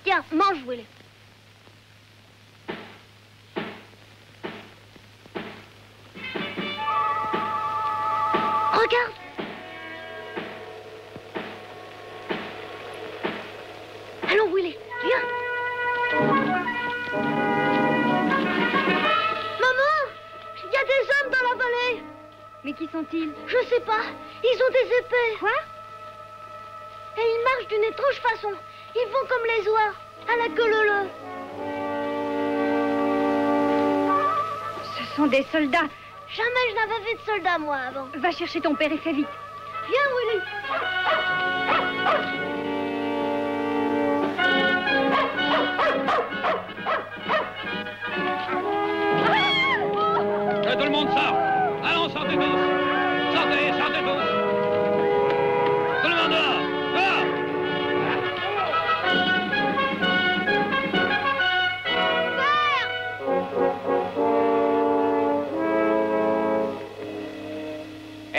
Tiens, mange, Willy. Regarde. Allons, Willy, viens. Maman, il y a des hommes dans la vallée. Mais qui sont-ils? Je sais pas. Ils ont des épées. Quoi? Et ils marchent d'une étrange façon. Ils font comme les oies, à la queue leu-leu. Ce sont des soldats. Jamais je n'avais vu de soldats, moi, avant. Va chercher ton père et fais vite. Viens, Willy. Que tout le monde sorte. Allons, sortez tous. Sortez, sortez tous. Tout le monde dehors. Dehors.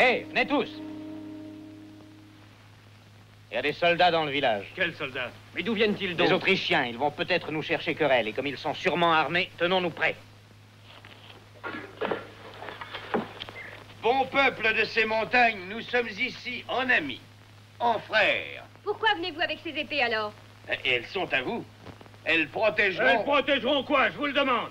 Hé, venez tous. Il y a des soldats dans le village. Quels soldats? Mais d'où viennent-ils donc? Des Autrichiens. Ils vont peut-être nous chercher querelle. Et comme ils sont sûrement armés, tenons-nous prêts. Bon peuple de ces montagnes, nous sommes ici en amis, en frères. Pourquoi venez-vous avec ces épées alors? Et elles sont à vous. Elles protégeront... Elles protégeront quoi? Je vous le demande.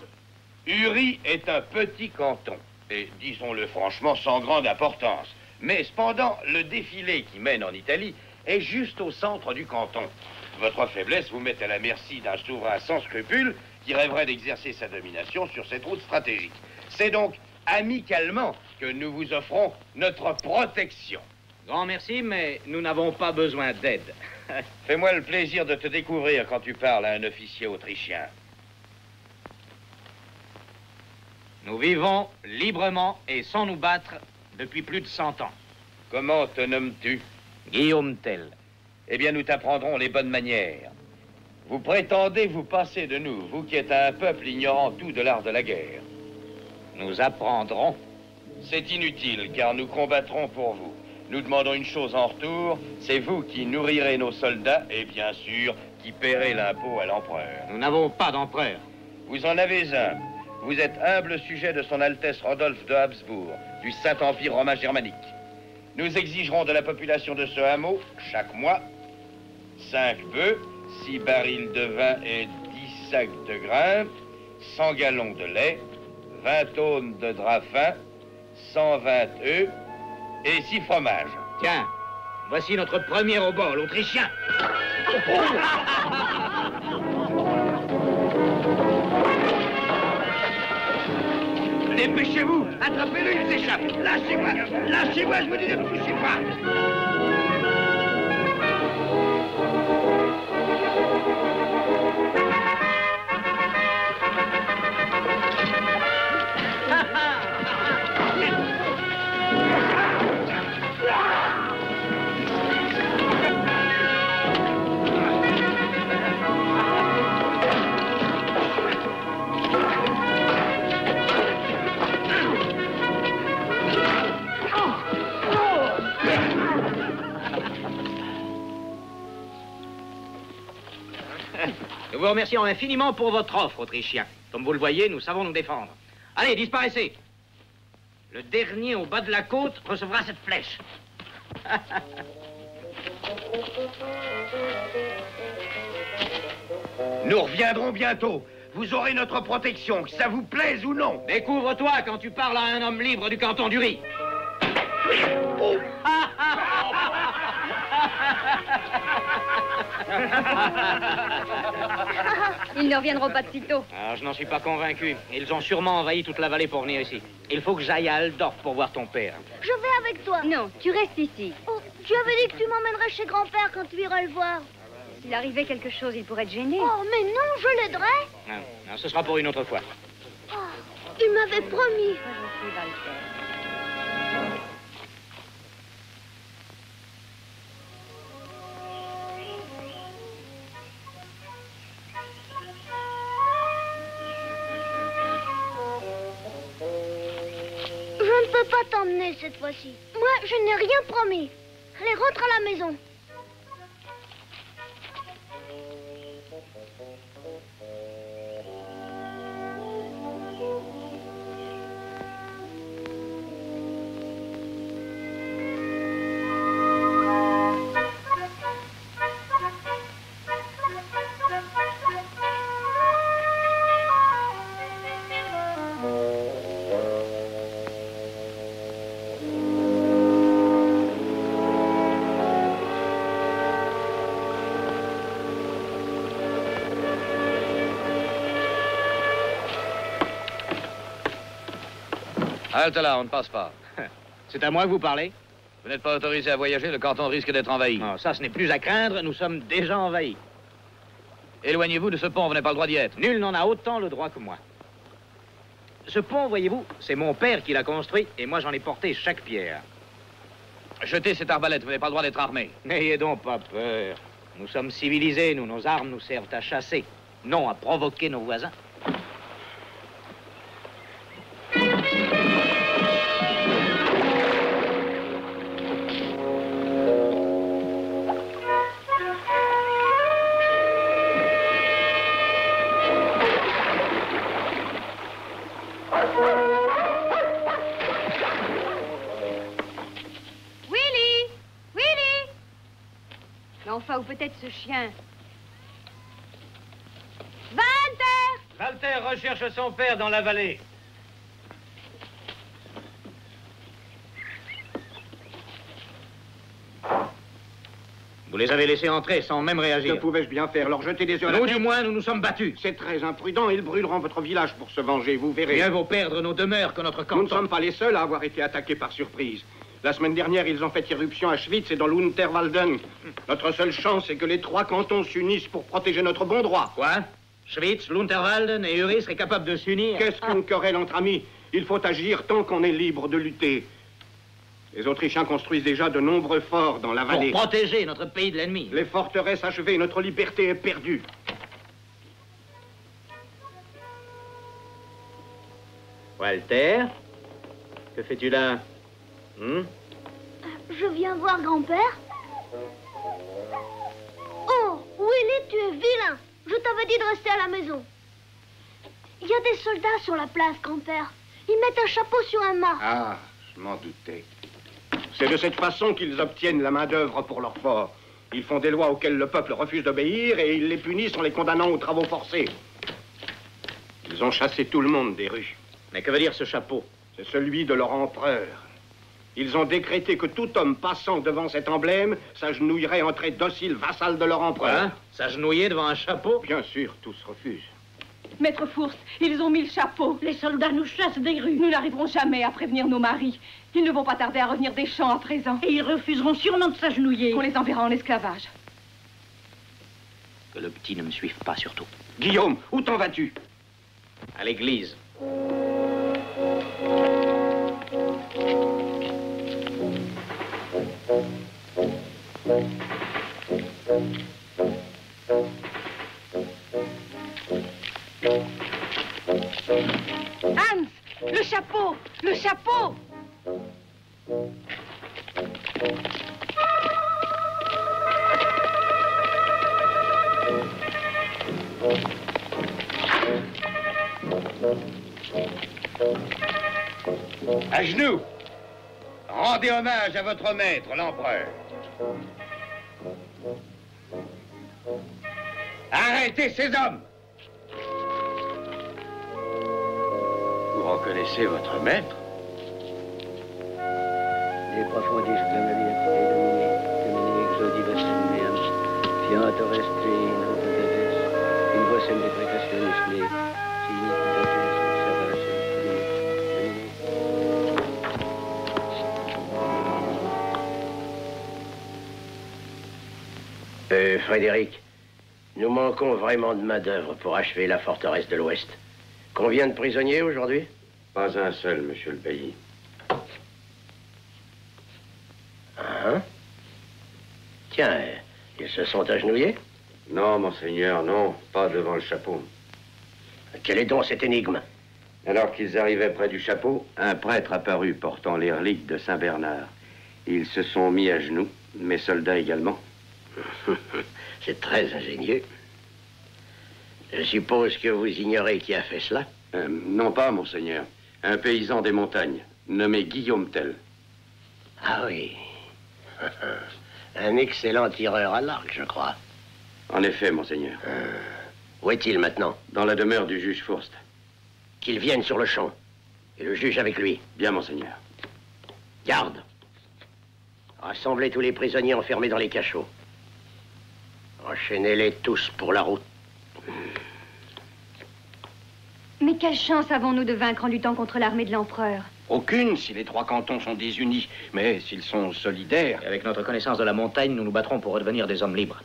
Uri est un petit canton. Et disons-le franchement, sans grande importance. Mais cependant, le défilé qui mène en Italie est juste au centre du canton. Votre faiblesse vous met à la merci d'un souverain sans scrupules qui rêverait d'exercer sa domination sur cette route stratégique. C'est donc amicalement que nous vous offrons notre protection. Grand merci, mais nous n'avons pas besoin d'aide. Fais-moi le plaisir de te découvrir quand tu parles à un officier autrichien. Nous vivons librement et sans nous battre depuis plus de 100 ans. Comment te nommes-tu? Guillaume Tell. Eh bien, nous t'apprendrons les bonnes manières. Vous prétendez vous passer de nous, vous qui êtes un peuple ignorant tout de l'art de la guerre. Nous apprendrons. C'est inutile, car nous combattrons pour vous. Nous demandons une chose en retour, c'est vous qui nourrirez nos soldats et, bien sûr, qui paierez l'impôt à l'empereur. Nous n'avons pas d'empereur. Vous en avez un. Vous êtes humble sujet de son Altesse Rodolphe de Habsbourg, du Saint-Empire romain germanique. Nous exigerons de la population de ce hameau, chaque mois, 5 bœufs, 6 barils de vin et 10 sacs de grains, 100 gallons de lait, 20 aunes de drap fin, 120 œufs et 6 fromages. Tiens, voici notre premier obol, l'Autrichien. Dépêchez-vous, attrapez-le, il s'échappe. Lâchez-moi, lâchez-moi, je vous dis ne me touchez pas. Nous vous remercions infiniment pour votre offre, Autrichien. Comme vous le voyez, nous savons nous défendre. Allez, disparaissez. Le dernier au bas de la côte recevra cette flèche. Nous reviendrons bientôt. Vous aurez notre protection, que ça vous plaise ou non. Découvre-toi quand tu parles à un homme libre du canton d'Uri. Oh. Ils ne reviendront pas de sitôt. Alors, je n'en suis pas convaincu. Ils ont sûrement envahi toute la vallée pour venir ici. Il faut que j'aille à Altdorf pour voir ton père. Je vais avec toi. Non, tu restes ici. Oh, tu avais dit que tu m'emmènerais chez grand-père quand tu iras le voir. S'il arrivait quelque chose, il pourrait te gêner. Oh, mais non, je l'aiderai. Non, non, ce sera pour une autre fois. Oh, il m'avait promis. Moi, j'en suis, Walter. Je ne peux pas t'emmener cette fois-ci. Moi, je n'ai rien promis. Allez, rentre à la maison. Halte là, on ne passe pas. C'est à moi que vous parlez? Vous n'êtes pas autorisé à voyager, le canton risque d'être envahi. Non, ça, ce n'est plus à craindre, nous sommes déjà envahis. Éloignez-vous de ce pont, vous n'avez pas le droit d'y être. Nul n'en a autant le droit que moi. Ce pont, voyez-vous, c'est mon père qui l'a construit, et moi j'en ai porté chaque pierre. Jetez cette arbalète, vous n'avez pas le droit d'être armé. N'ayez donc pas peur. Nous sommes civilisés, nous, nos armes nous servent à chasser, non à provoquer nos voisins. Enfin, ou peut-être ce chien. Walter! Walter recherche son père dans la vallée. Vous les avez laissés entrer sans même réagir. Que pouvais-je bien faire? Leur jeter des yeux à la Nous, tête? du moins, nous nous sommes battus. C'est très imprudent. Ils brûleront votre village pour se venger, vous verrez. Mieux vaut perdre nos demeures que notre canton. Nous ne sommes pas les seuls à avoir été attaqués par surprise. La semaine dernière, ils ont fait irruption à Schwyz et dans l'Unterwalden. Notre seule chance est que les 3 cantons s'unissent pour protéger notre bon droit. Quoi? Schwyz, l'Unterwalden et Uri seraient capables de s'unir? Qu'est-ce qu'une querelle entre amis? Il faut agir tant qu'on est libre de lutter. Les Autrichiens construisent déjà de nombreux forts dans la vallée. Pour protéger notre pays de l'ennemi. Les forteresses achevées, notre liberté est perdue. Walter, que fais-tu là? Je viens voir grand-père. Oh, Willy, tu es vilain. Je t'avais dit de rester à la maison. Il y a des soldats sur la place, grand-père. Ils mettent un chapeau sur un mât. Ah, je m'en doutais. C'est de cette façon qu'ils obtiennent la main-d'œuvre pour leur fort. Ils font des lois auxquelles le peuple refuse d'obéir et ils les punissent en les condamnant aux travaux forcés. Ils ont chassé tout le monde des rues. Mais que veut dire ce chapeau? C'est celui de leur empereur. Ils ont décrété que tout homme passant devant cet emblème s'agenouillerait en très docile vassal de leur empereur. Quoi? S'agenouiller devant un chapeau? Bien sûr, tous refusent. Maître Fourst, ils ont mis le chapeau. Les soldats nous chassent des rues. Nous n'arriverons jamais à prévenir nos maris. Ils ne vont pas tarder à revenir des champs à présent. Et ils refuseront sûrement de s'agenouiller. On les enverra en esclavage. Que le petit ne me suive pas, surtout. Guillaume, où t'en vas-tu? À l'église. Hans, le chapeau! Le chapeau! À genoux! Rendez hommage à votre maître, l'empereur. Arrêtez ces hommes! Vous reconnaissez votre maître? De profundis clamavit Domini exodibus meam, fiator est in in vossem deprecationis me, sine putatis observation. Frédéric, nous manquons vraiment de main-d'œuvre pour achever la forteresse de l'Ouest. Combien de prisonniers aujourd'hui? Pas un seul, monsieur le bailli. Hein? Tiens, ils se sont agenouillés? Non, monseigneur, non, pas devant le chapeau. Quelle est donc cette énigme? Alors qu'ils arrivaient près du chapeau, un prêtre apparut portant les reliques de Saint-Bernard. Ils se sont mis à genoux, mes soldats également. C'est très ingénieux. Je suppose que vous ignorez qui a fait cela? Non pas, monseigneur. Un paysan des montagnes, nommé Guillaume Tell. Ah oui. Un excellent tireur à l'arc, je crois. En effet, monseigneur. Où est-il maintenant? Dans la demeure du juge Fourst. Qu'il vienne sur le champ. Et le juge avec lui. Bien, monseigneur. Garde. Rassemblez tous les prisonniers enfermés dans les cachots. Enchaînez-les tous pour la route. Mais quelle chance avons-nous de vaincre en luttant contre l'armée de l'empereur? Aucune si les 3 cantons sont désunis. Mais s'ils sont solidaires... Et avec notre connaissance de la montagne, nous nous battrons pour redevenir des hommes libres.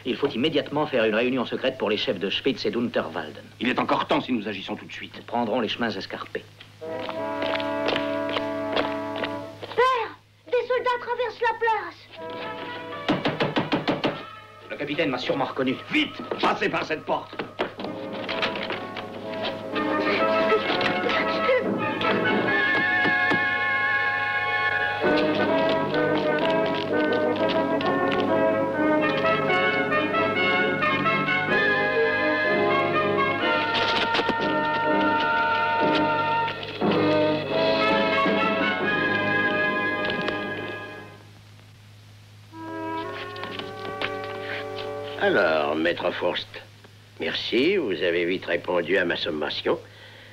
Il faut immédiatement faire une réunion secrète pour les chefs de Spitz et d'Unterwalden. Il est encore temps si nous agissons tout de suite. Nous prendrons les chemins escarpés. Père, des soldats traversent la place. Le capitaine m'a sûrement reconnu. Vite, passez par cette porte. Alors, maître Forst, merci, vous avez vite répondu à ma sommation.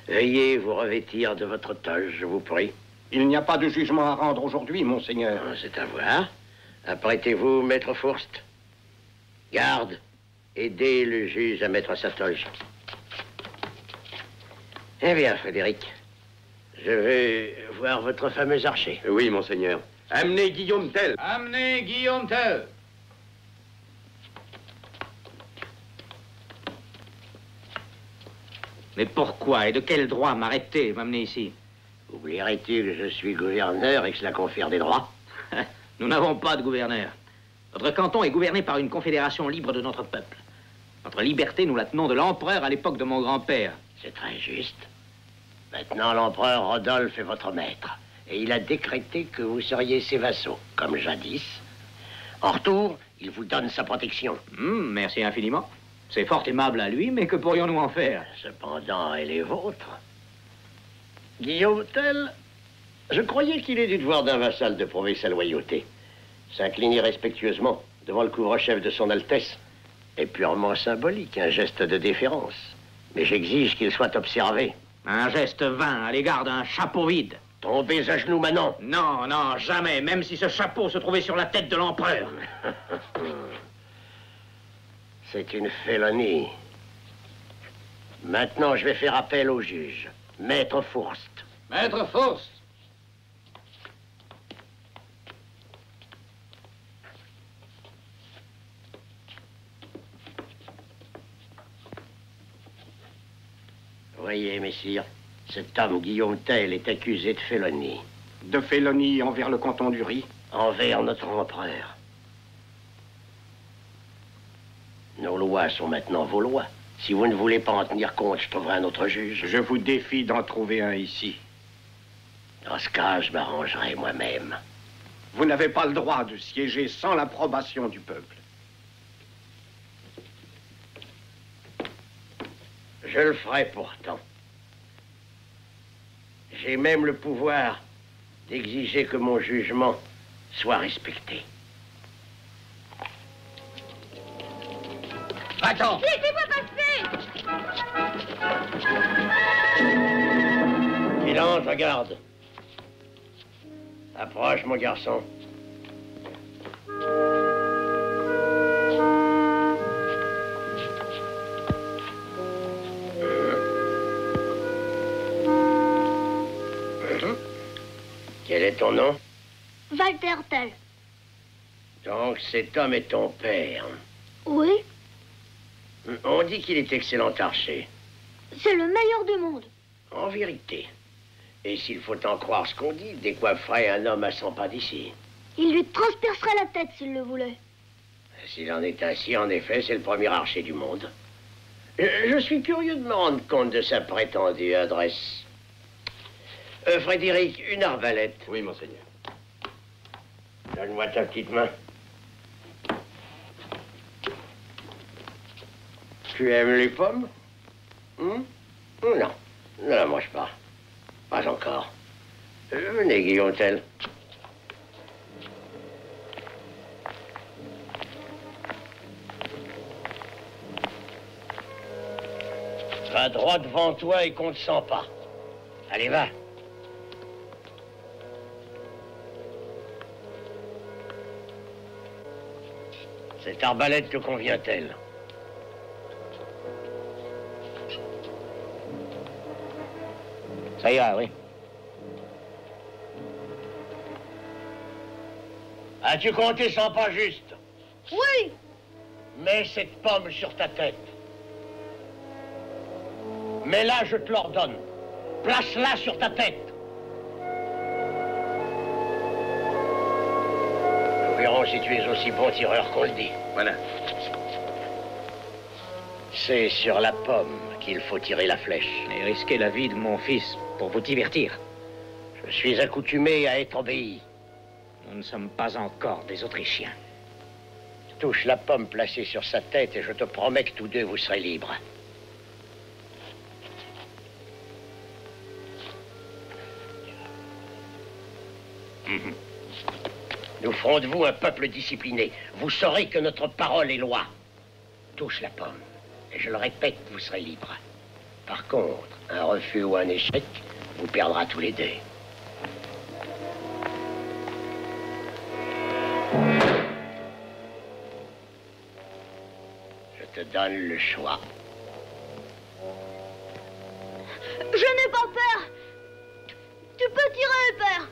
Veuillez vous revêtir de votre toge, je vous prie. Il n'y a pas de jugement à rendre aujourd'hui, monseigneur. C'est à voir. Apprêtez-vous, maître Forst. Garde, aidez le juge à mettre sa toge. Eh bien, Frédéric, je vais voir votre fameux archer. Oui, monseigneur. Amenez Guillaume Tell. Amenez Guillaume Tell. Mais pourquoi et de quel droit m'arrêter et m'amener ici? Oublierait-il que je suis gouverneur et que cela confère des droits? Nous n'avons pas de gouverneur. Notre canton est gouverné par une confédération libre de notre peuple. Notre liberté, nous la tenons de l'empereur à l'époque de mon grand-père. C'est très juste. Maintenant, l'empereur Rodolphe est votre maître. Et il a décrété que vous seriez ses vassaux, comme jadis. En retour, il vous donne sa protection. Merci infiniment. C'est fort aimable à lui, mais que pourrions-nous en faire? Cependant, elle est vôtre. Guillaume Tell, je croyais qu'il est du devoir d'un vassal de prouver sa loyauté. S'incliner respectueusement devant le couvre-chef de son Altesse est purement symbolique, un geste de déférence. Mais j'exige qu'il soit observé. Un geste vain à l'égard d'un chapeau vide. Tombez à genoux maintenant. Non, non, jamais, même si ce chapeau se trouvait sur la tête de l'empereur. C'est une félonie. Maintenant, je vais faire appel au juge. Maître Forst. Maître Forst. Voyez, messire, cet homme, Guillaume Tell, est accusé de félonie. De félonie envers le canton du Rhi? Envers notre empereur. Nos lois sont maintenant vos lois. Si vous ne voulez pas en tenir compte, je trouverai un autre juge. Je vous défie d'en trouver un ici. Dans ce cas, je m'arrangerai moi-même. Vous n'avez pas le droit de siéger sans l'approbation du peuple. Je le ferai pourtant. J'ai même le pouvoir d'exiger que mon jugement soit respecté. Attends! Laissez-moi passer! Silence, regarde. Approche, mon garçon. Quel est ton nom? Walter Tell. Donc cet homme est ton père. Oui, On dit qu'il est excellent archer. c'est le meilleur du monde. En vérité. Et s'il faut en croire ce qu'on dit, il décoifferait un homme à 100 pas d'ici. Il lui transpercerait la tête s'il le voulait. S'il en est ainsi, en effet, c'est le premier archer du monde. Je suis curieux de me rendre compte de sa prétendue adresse. Frédéric, une arbalète. Oui, monseigneur. Donne-moi ta petite main. Tu aimes les pommes? Non, ne la mange pas. Pas encore. Venez, Guillaume Tell. Va droit devant toi et qu'on ne te sent pas. Allez, va. Cette arbalète te convient-elle? Ça ira, oui. As-tu compté 100 pas juste? Oui. Mets cette pomme sur ta tête. Mets-la, je te l'ordonne. Place-la sur ta tête. Nous verrons si tu es aussi bon tireur qu'on le dit. Voilà. C'est sur la pomme qu'il faut tirer la flèche. Et risquer la vie de mon fils pour vous divertir. Je suis accoutumé à être obéi. Nous ne sommes pas encore des Autrichiens. Touche la pomme placée sur sa tête et je te promets que tous deux vous serez libres. Nous ferons de vous un peuple discipliné. Vous saurez que notre parole est loi. Touche la pomme. Et je le répète, vous serez libre. Par contre, un refus ou un échec vous perdra tous les deux. Je te donne le choix. Je n'ai pas peur. Tu peux tirer, père.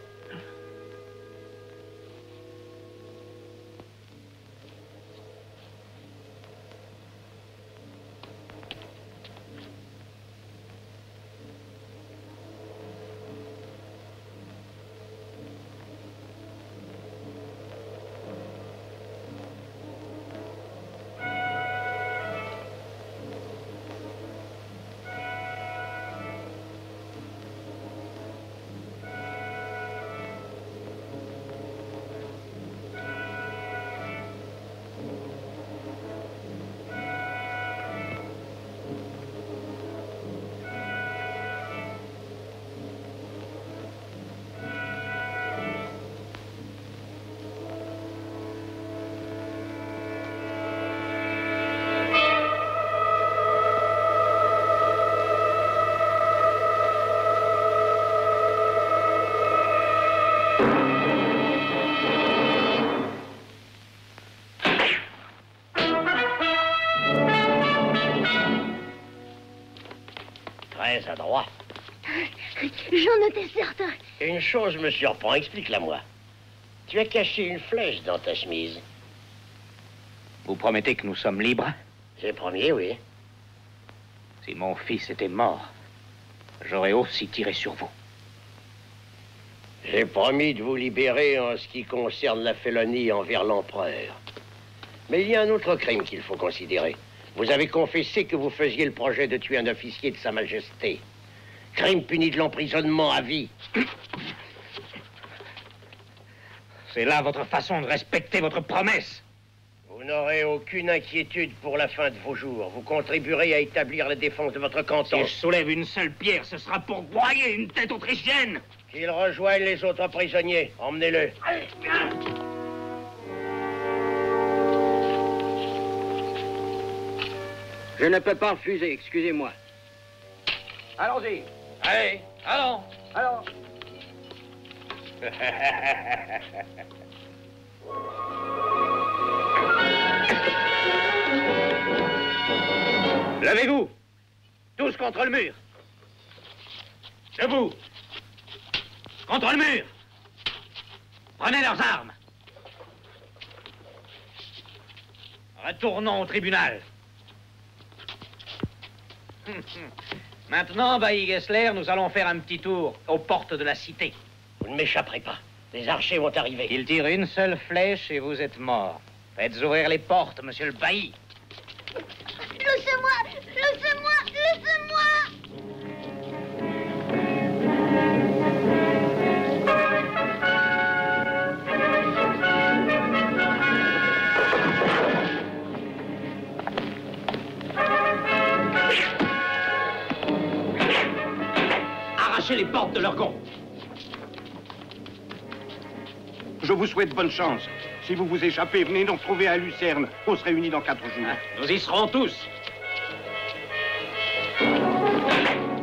Très adroit. J'en étais certain. Une chose me surprend, explique-la-moi. Tu as caché une flèche dans ta chemise. Vous promettez que nous sommes libres? J'ai promis, oui. Si mon fils était mort, j'aurais aussi tiré sur vous. J'ai promis de vous libérer en ce qui concerne la félonie envers l'empereur. Mais il y a un autre crime qu'il faut considérer. Vous avez confessé que vous faisiez le projet de tuer un officier de Sa Majesté. Crime puni de l'emprisonnement à vie. C'est là votre façon de respecter votre promesse. Vous n'aurez aucune inquiétude pour la fin de vos jours. Vous contribuerez à établir la défense de votre canton. Si je soulève une seule pierre, ce sera pour broyer une tête autrichienne. Qu'il rejoigne les autres prisonniers. Emmenez-le. Allez, viens. Je ne peux pas refuser, excusez-moi. Allons-y. Allez, allons. Alors. Levez-vous. Tous contre le mur. Debout. Contre le mur. Prenez leurs armes. Retournons au tribunal. Maintenant, Bailly Gessler, nous allons faire un petit tour aux portes de la cité. Vous ne m'échapperez pas. Les archers vont arriver. Il tire une seule flèche et vous êtes mort. Faites ouvrir les portes, monsieur le bailli. Laissez-moi. Laissez-moi. Laissez-moi. Arrachez les portes de leur gonds. Je vous souhaite bonne chance. Si vous vous échappez, venez nous retrouver à Lucerne. On se réunit dans 4 jours. Nous y serons tous.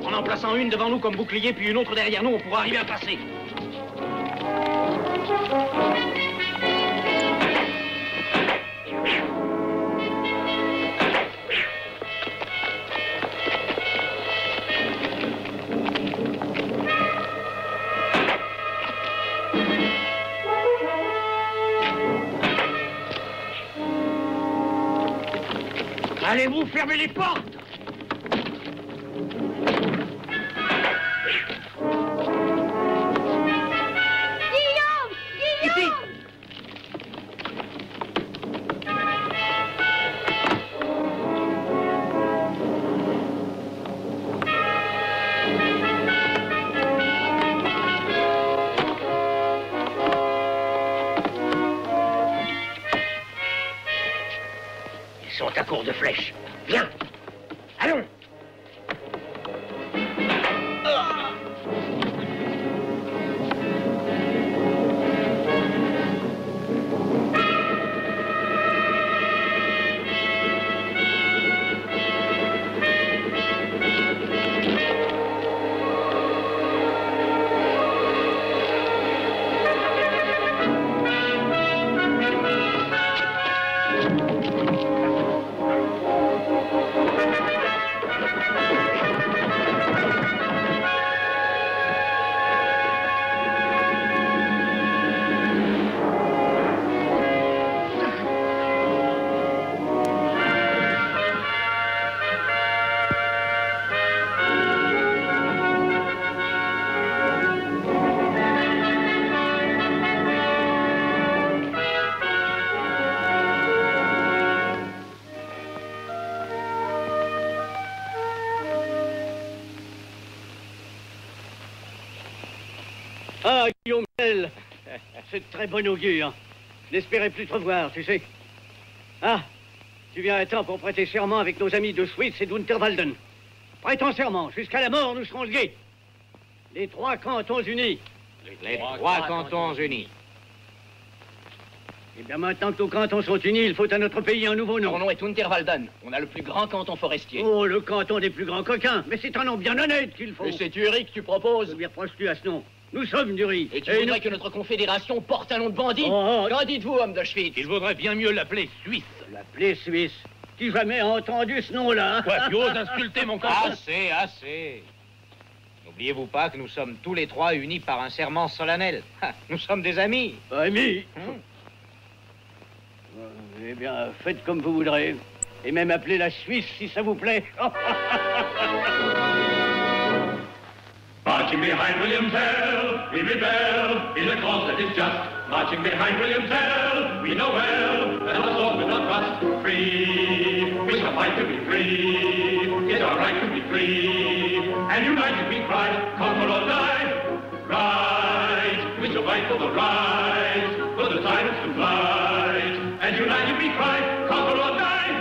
En en plaçant une devant nous comme bouclier, puis une autre derrière nous, on pourra arriver à passer. Allez-vous fermer les portes? Guillaume! Guillaume! Ils sont à court de flèches. Viens. Allons. Ah, Guillaume Tell, c'est de très bon augure. N'espérez plus te revoir, tu sais. Ah, tu viens à temps pour prêter serment avec nos amis de Schwytz et d'Unterwalden. Prêtons serment, jusqu'à la mort, nous serons liés. Les 3 cantons unis. Les 3 cantons unis. Eh bien, maintenant que nos cantons sont unis, il faut à notre pays un nouveau nom. Mon nom est Unterwalden. On a le plus grand canton forestier. Oh, le canton des plus grands coquins. Mais c'est un nom bien honnête qu'il faut. Et c'est Uri que tu proposes? Ne lui reproches-tu à ce nom? Nous sommes d'Uri. Et tu voudrais que notre confédération porte un nom de bandit? Qu'en dites-vous, homme de Schwytz? Il vaudrait bien mieux l'appeler Suisse. L'appeler Suisse? Qui jamais a entendu ce nom-là? Quoi, tu oses insulter mon canton? Assez, assez. N'oubliez-vous pas que nous sommes tous les 3 unis par un serment solennel. Nous sommes des amis. Amis? Eh bien, faites comme vous voudrez. Et même appelez la Suisse, si ça vous plaît. Marching behind William Tell, we rebel in a cause that is just. Marching behind William Tell, we know well that our sword will not rust. Free, we shall fight to be free. It's our right to be free. And united we cry, conquer or die. Right, we shall fight for the right, for the tyrants to flight. And united we cry, conquer or die.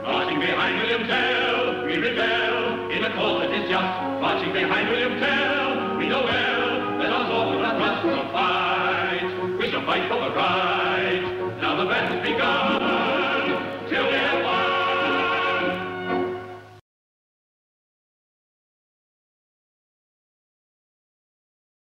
Marching behind William Tell, we rebel in a cause that is just. Marching behind William Tell.